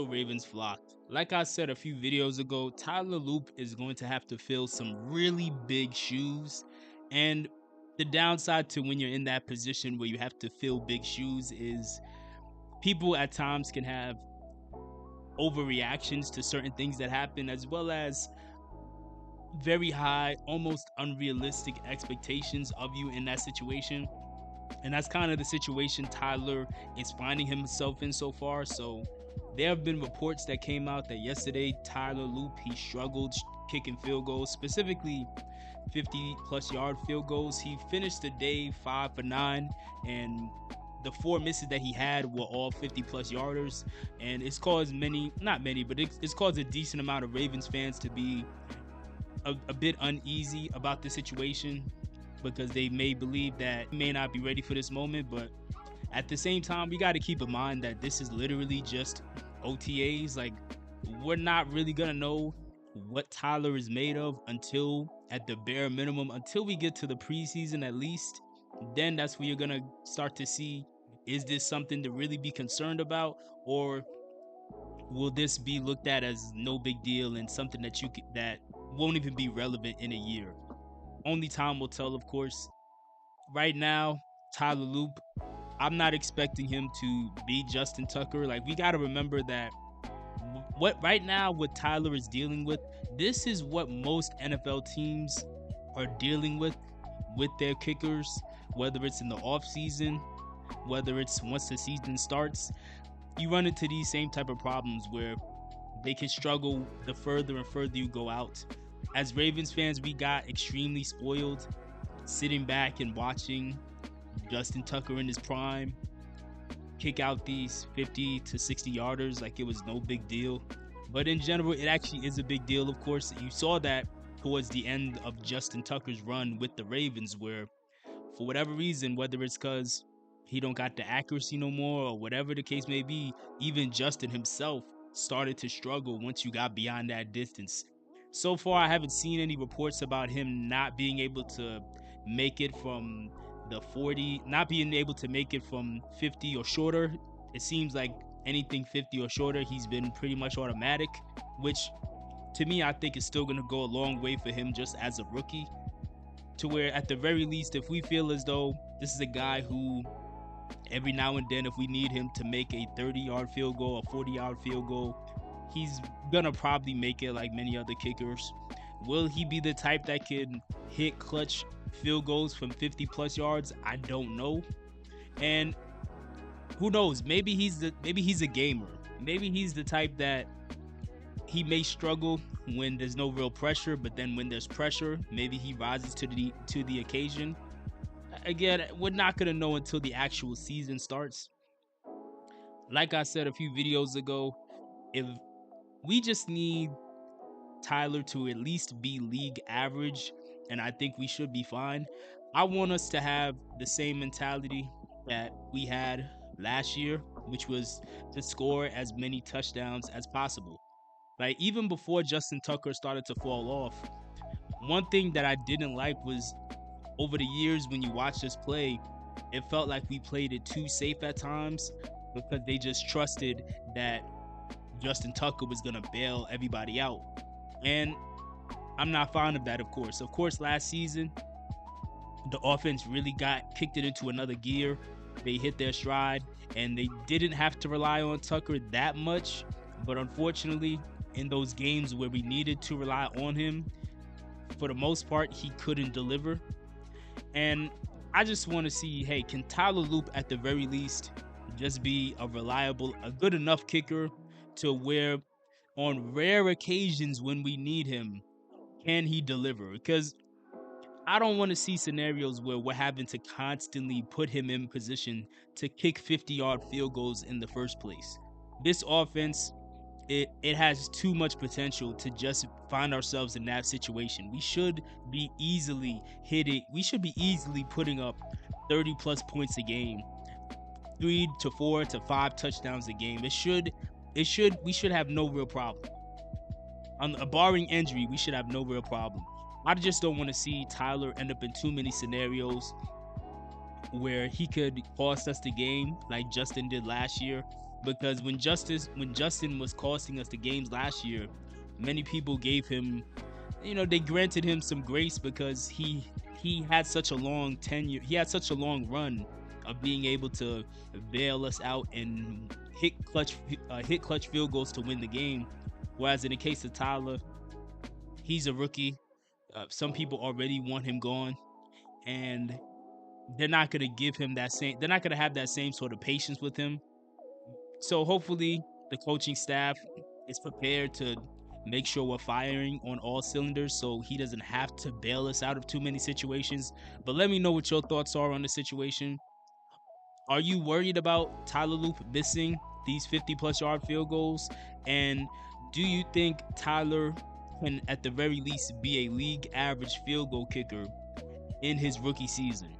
Ravens flock. Like I said a few videos ago, Tyler Loop is going to have to fill some really big shoes. And the downside to when you're in that position where you have to fill big shoes is people at times can have overreactions to certain things that happen, as well as very high, almost unrealistic expectations of you in that situation. And that's kind of the situation Tyler is finding himself in so far. So there have been reports that came out that yesterday Tyler Loop he struggled kicking field goals, specifically 50 plus yard field goals. He finished the day 5 for 9, and the 4 misses that he had were all 50 plus yarders. And it's caused not many, but it's caused a decent amount of Ravens fans to be a bit uneasy about the situation, because they may believe that he may not be ready for this moment. But at the same time, we got to keep in mind that this is literally just OTAs. Like, we're not really gonna know what Tyler is made of until, at the bare minimum, until we get to the preseason at least. Then that's where you're gonna start to see, is this something to really be concerned about, or will this be looked at as no big deal and something that won't even be relevant in a year? Only time will tell, of course. Right now, Tyler Loop, I'm not expecting him to be Justin Tucker. Like, we got to remember that what right now what Tyler is dealing with, this is what most NFL teams are dealing with their kickers, whether it's in the off season, whether it's once the season starts. You run into these same type of problems where they can struggle the further and further you go out. As Ravens fans, we got extremely spoiled sitting back and watching Justin Tucker in his prime kick out these 50 to 60 yarders like it was no big deal. But in general, it actually is a big deal. Of course, you saw that towards the end of Justin Tucker's run with the Ravens, where for whatever reason, whether it's because he don't got the accuracy no more or whatever the case may be, even Justin himself started to struggle once you got beyond that distance. So far, I haven't seen any reports about him not being able to make it from the 40, not being able to make it from 50 or shorter. It seems like anything 50 or shorter, he's been pretty much automatic, which to me, I think is still going to go a long way for him just as a rookie. To where, at the very least, if we feel as though this is a guy who every now and then, if we need him to make a 30-yard field goal, a 40-yard field goal, he's gonna probably make it like many other kickers. Will he be the type that can hit clutch field goals from 50 plus yards? I don't know. And who knows? Maybe he's a gamer. Maybe he's the type that he may struggle when there's no real pressure, but then when there's pressure, maybe he rises to the occasion. Again, we're not gonna know until the actual season starts. Like I said a few videos ago, if we just need Tyler to at least be league average, and I think we should be fine. I want us to have the same mentality that we had last year, which was to score as many touchdowns as possible. Like, even before Justin Tucker started to fall off, one thing that I didn't like was, over the years when you watch us play, it felt like we played it too safe at times, because they just trusted that Justin Tucker was going to bail everybody out. And I'm not fond of that, of course. Of course, last season, the offense really kicked it into another gear. They hit their stride, and they didn't have to rely on Tucker that much. But unfortunately, in those games where we needed to rely on him, for the most part, he couldn't deliver. And I just want to see, hey, can Tyler Loop at the very least just be a good enough kicker to where on rare occasions when we need him, can he deliver? Because I don't want to see scenarios where we're having to constantly put him in position to kick 50-yard field goals in the first place. This offense, it has too much potential to just find ourselves in that situation. We should be easily putting up 30 plus points a game, 3 to 4 to 5 touchdowns a game. We should have no real problem. Barring injury, we should have no real problem. I just don't want to see Tyler end up in too many scenarios where he could cost us the game like Justin did last year. because when Justin was costing us the games last year, many people gave him, they granted him some grace because he had such a long tenure. He had such a long run of being able to bail us out and hit clutch field goals to win the game. Whereas in the case of Tyler, he's a rookie. Some people already want him gone, and they're not gonna give him that same. They're not gonna have that same sort of patience with him. So hopefully, the coaching staff is prepared to make sure we're firing on all cylinders, so he doesn't have to bail us out of too many situations. But let me know what your thoughts are on the situation. Are you worried about Tyler Loop missing these 50+ yard field goals? And do you think Tyler can, at the very least, be a league average field goal kicker in his rookie season?